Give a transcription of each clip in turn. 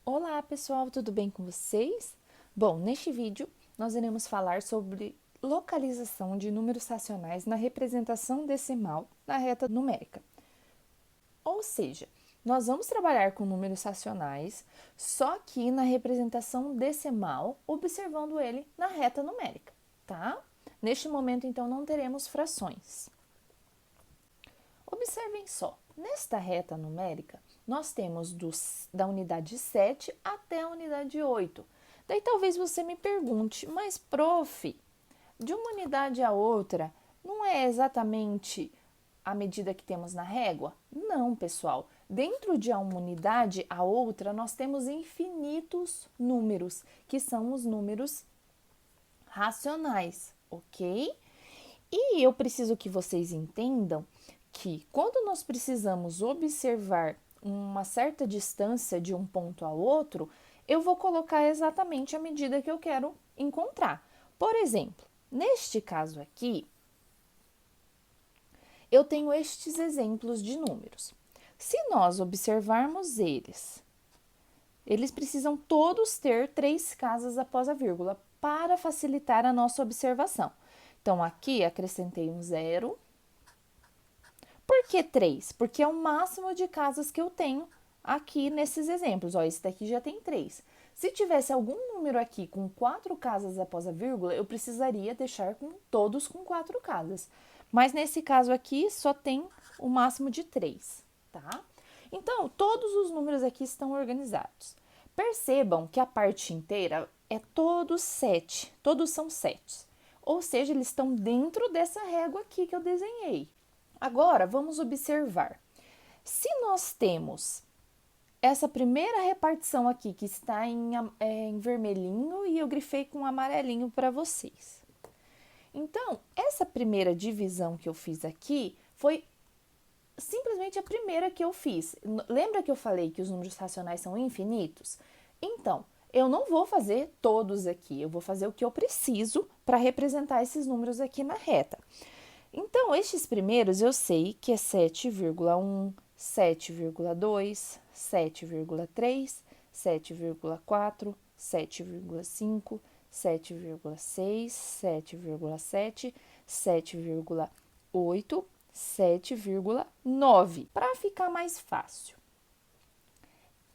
Olá pessoal, tudo bem com vocês? Bom, neste vídeo nós iremos falar sobre localização de números racionais na representação decimal na reta numérica. Ou seja, nós vamos trabalhar com números racionais, só que na representação decimal, observando ele na reta numérica, tá? Neste momento, então, não teremos frações. Observem só, nesta reta numérica, nós temos da unidade 7 até a unidade 8. Daí talvez você me pergunte, mas prof, de uma unidade a outra, não é exatamente a medida que temos na régua? Não, pessoal. Dentro de uma unidade a outra, nós temos infinitos números, que são os números racionais, ok? E eu preciso que vocês entendam que quando nós precisamos observar uma certa distância de um ponto ao outro, eu vou colocar exatamente a medida que eu quero encontrar. Por exemplo, neste caso aqui, eu tenho estes exemplos de números. Se nós observarmos eles precisam todos ter 3 casas após a vírgula para facilitar a nossa observação. Então, aqui acrescentei um zero. Por que 3? Porque é o máximo de casas que eu tenho aqui nesses exemplos. Ó, esse daqui já tem 3. Se tivesse algum número aqui com 4 casas após a vírgula, eu precisaria deixar todos com 4 casas. Mas nesse caso aqui, só tem o máximo de 3, tá? Então, todos os números aqui estão organizados. Percebam que a parte inteira é todos 7, todos são 7. Ou seja, eles estão dentro dessa régua aqui que eu desenhei. Agora, vamos observar. Se nós temos essa primeira repartição aqui, que está em vermelhinho, e eu grifei com amarelinho para vocês. Então, essa primeira divisão que eu fiz aqui foi simplesmente a primeira que eu fiz. Lembra que eu falei que os números racionais são infinitos? Então, eu não vou fazer todos aqui, eu vou fazer o que eu preciso para representar esses números aqui na reta. Então, estes primeiros eu sei que é 7,1, 7,2, 7,3, 7,4, 7,5, 7,6, 7,7, 7,8, 7,9. Para ficar mais fácil.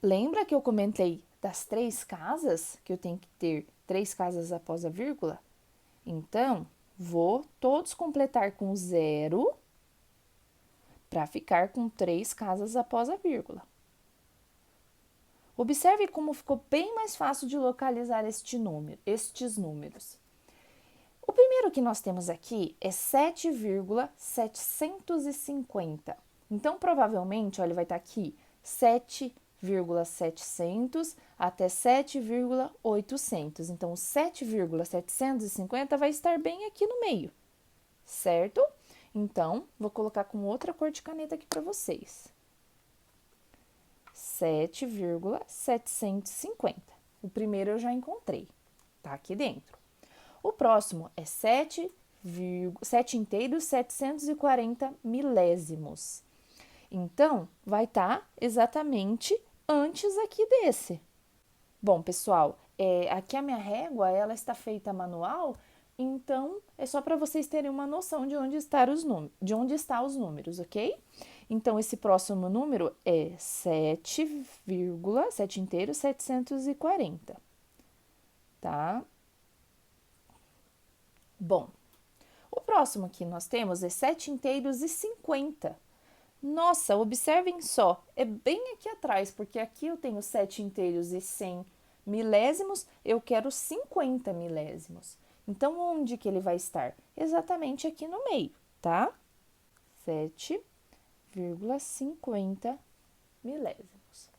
Lembra que eu comentei das 3 casas, que eu tenho que ter 3 casas após a vírgula? Então, vou todos completar com 0 para ficar com 3 casas após a vírgula. Observe como ficou bem mais fácil de localizar estes números. O primeiro que nós temos aqui é 7,750. Então, provavelmente, olha, ele vai estar aqui 7,700 até 7,800. Então, o 7,750 vai estar bem aqui no meio, certo? Então, vou colocar com outra cor de caneta aqui para vocês. 7,750. O primeiro eu já encontrei, tá aqui dentro. O próximo é 7 inteiros 740 milésimos. Então, vai estar exatamente antes aqui desse. Bom, pessoal, aqui a minha régua, ela está feita manual, então é só para vocês terem uma noção de onde estão os números, ok? Então, esse próximo número é 7 inteiros 740, tá? Bom, o próximo que nós temos é 7 inteiros e 50. Nossa, observem só, é bem aqui atrás, porque aqui eu tenho 7 inteiros e 100 milésimos, eu quero 50 milésimos. Então, onde que ele vai estar? Exatamente aqui no meio, tá? 7,50 milésimos,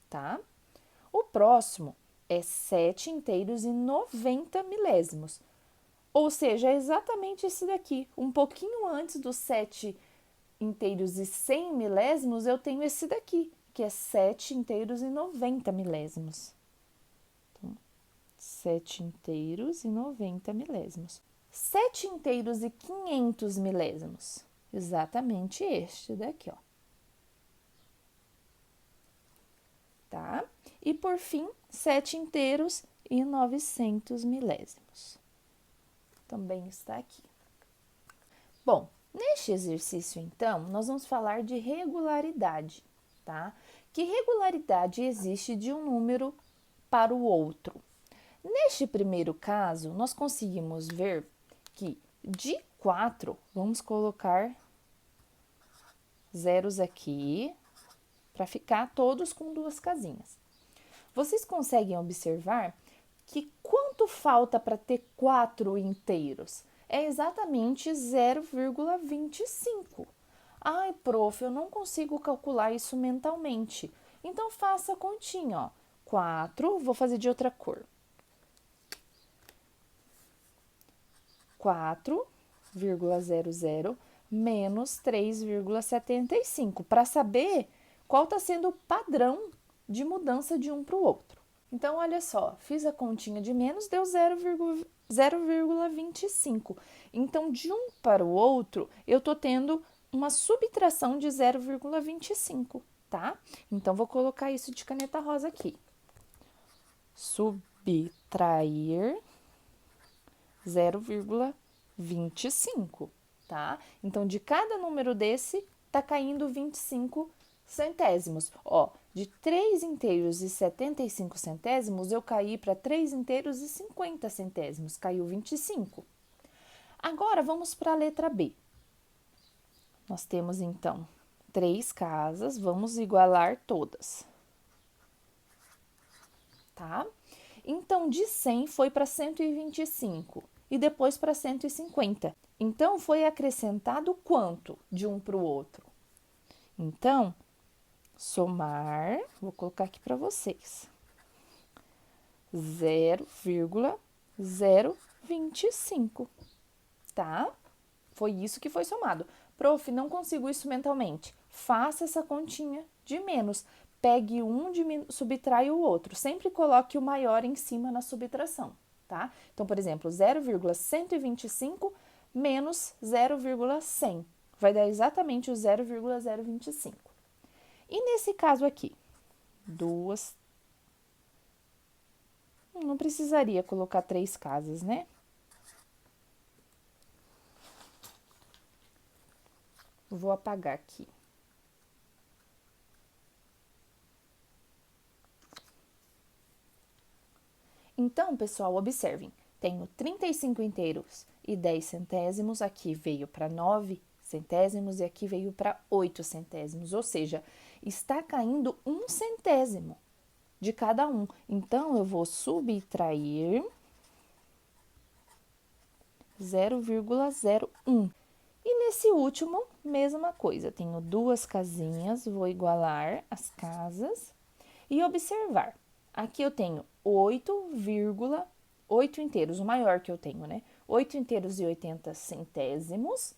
tá? O próximo é 7 inteiros e 90 milésimos, ou seja, é exatamente esse daqui, um pouquinho antes dos 7 inteiros e 100 milésimos, eu tenho esse daqui, que é 7 inteiros e 90 milésimos. Então, 7 inteiros e 90 milésimos. 7 inteiros e 500 milésimos. Exatamente este daqui, ó. Tá? E, por fim, 7 inteiros e 900 milésimos. Também está aqui. Bom, neste exercício, então, nós vamos falar de regularidade, tá? Que regularidade existe de um número para o outro? Neste primeiro caso, nós conseguimos ver que de 4, vamos colocar zeros aqui, para ficar todos com duas casinhas. Vocês conseguem observar que quanto falta para ter 4 inteiros? É exatamente 0,25. Ai, prof, eu não consigo calcular isso mentalmente. Então, faça a continha, ó. 4, vou fazer de outra cor. 4,00 menos 3,75, para saber qual está sendo o padrão de mudança de um para o outro. Então, olha só, fiz a continha de menos, deu 0,25. Então, de um para o outro, eu estou tendo uma subtração de 0,25, tá? Então, vou colocar isso de caneta rosa aqui. Subtrair 0,25, tá? Então, de cada número desse, tá caindo 25 centésimos. Ó, de 3 inteiros e 75 centésimos, eu caí para 3 inteiros e 50 centésimos, caiu 25. Agora, vamos para a letra B. Nós temos, então, 3 casas, vamos igualar todas, tá? Então, de 100 foi para 125 e depois para 150. Então, foi acrescentado quanto de um para o outro? Então, somar, vou colocar aqui para vocês, 0,025, tá? Foi isso que foi somado. Prof, não consigo isso mentalmente. Faça essa continha de menos. Pegue um, subtrai o outro. Sempre coloque o maior em cima na subtração, tá? Então, por exemplo, 0,125 menos 0,100. Vai dar exatamente o 0,025. E nesse caso aqui, duas... Não precisaria colocar 3 casas, né? Vou apagar aqui. Então, pessoal, observem. Tenho 35 inteiros e 10 centésimos. Aqui veio para 9 centésimos e aqui veio para 8 centésimos. Ou seja, está caindo 1 centésimo de cada um. Então, eu vou subtrair 0,01. E nesse último, mesma coisa. Tenho 2 casinhas, vou igualar as casas e observar. Aqui eu tenho 8 inteiros, o maior que eu tenho, né? 8 inteiros e 80 centésimos.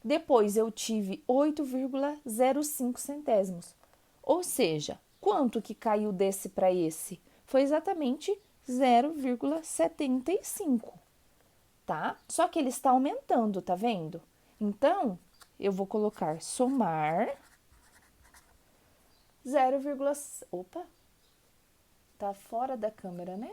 Depois eu tive 8,05 centésimos. Ou seja, quanto que caiu desse para esse? Foi exatamente 0,75, tá? Só que ele está aumentando, tá vendo? Então, eu vou colocar somar 0, opa, tá fora da câmera, né?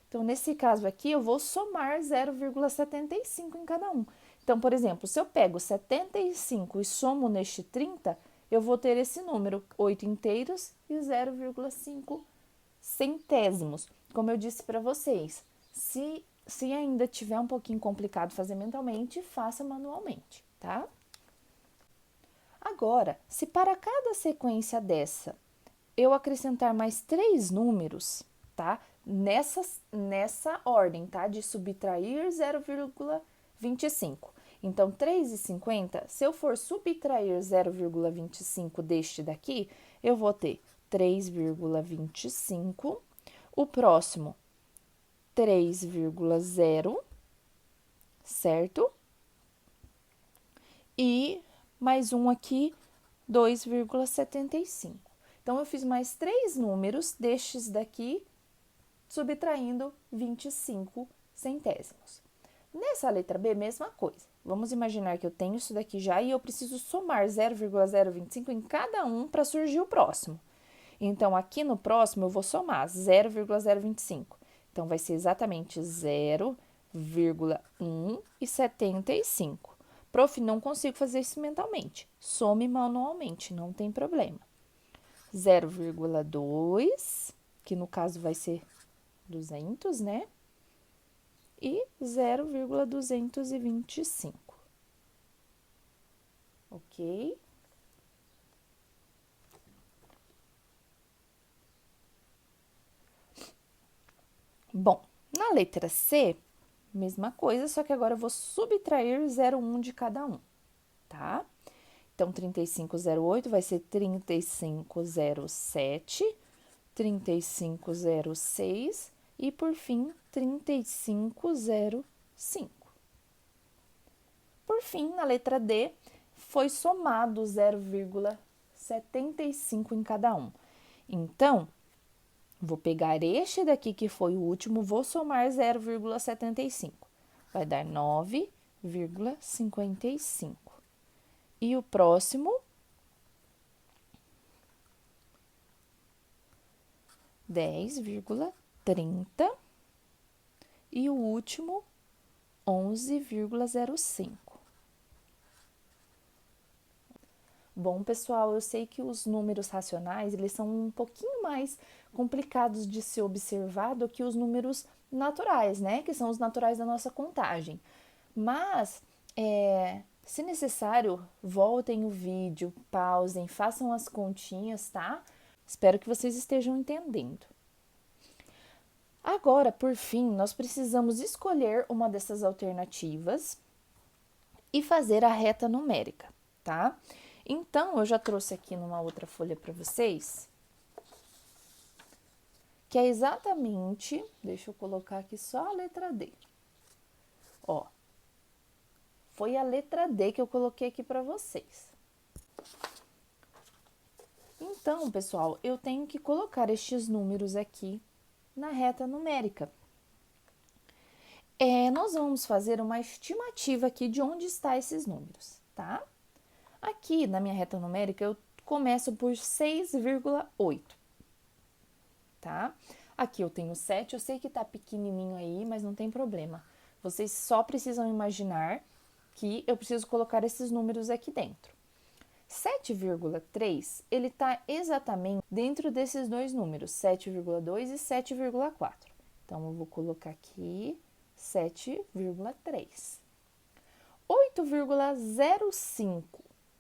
Então, nesse caso aqui, eu vou somar 0,75 em cada um. Então, por exemplo, se eu pego 75 e somo neste 30, eu vou ter esse número, 8 inteiros e 0,5 centésimos. Como eu disse para vocês, se ainda tiver um pouquinho complicado fazer mentalmente, faça manualmente, tá? Agora, se para cada sequência dessa eu acrescentar mais 3 números, tá? Nessa ordem, tá? De subtrair 0,25. Então, 3,50, se eu for subtrair 0,25 deste daqui, eu vou ter 3,25. O próximo, 3,0, certo? E mais um aqui, 2,75. Então, eu fiz mais 3 números destes daqui, subtraindo 25 centésimos. Nessa letra B, mesma coisa. Vamos imaginar que eu tenho isso daqui já e eu preciso somar 0,025 em cada um para surgir o próximo. Então, aqui no próximo, eu vou somar 0,025. Então, vai ser exatamente 0,175. Prof, não consigo fazer isso mentalmente. Some manualmente, não tem problema. 0,2, que no caso vai ser 200, né? E 0,225. Ok? Bom, na letra C, mesma coisa, só que agora eu vou subtrair 0,1 de cada um, tá? Então, 3508 vai ser 3507, 3506 e, por fim, 3505. Por fim, na letra D, foi somado 0,75 em cada um. Então, vou pegar este daqui que foi o último, vou somar 0,75. Vai dar 9,55. E o próximo, 10,30. E o último, 11,05. Bom, pessoal, eu sei que os números racionais, eles são um pouquinho mais complicados de se observar do que os números naturais, né? Que são os naturais da nossa contagem. Mas, se necessário, voltem o vídeo, pausem, façam as continhas, tá? Espero que vocês estejam entendendo. Agora, por fim, nós precisamos escolher uma dessas alternativas e fazer a reta numérica, tá? Então, eu já trouxe aqui numa outra folha para vocês, que é exatamente, deixa eu colocar aqui só a letra D. Ó, foi a letra D que eu coloquei aqui para vocês. Então, pessoal, eu tenho que colocar estes números aqui na reta numérica. Nós vamos fazer uma estimativa aqui de onde estão esses números, tá? Aqui na minha reta numérica, eu começo por 6,8, tá? Aqui eu tenho 7, eu sei que tá pequenininho aí, mas não tem problema. Vocês só precisam imaginar que eu preciso colocar esses números aqui dentro. 7,3, ele tá exatamente dentro desses dois números, 7,2 e 7,4. Então, eu vou colocar aqui 7,3. 8,05,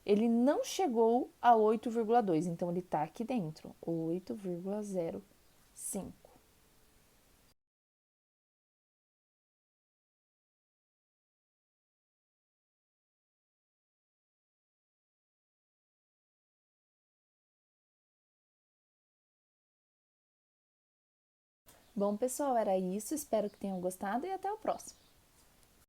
ele não chegou a 8,2, então ele está aqui dentro, 8,05. Bom, pessoal, era isso. Espero que tenham gostado e até o próximo.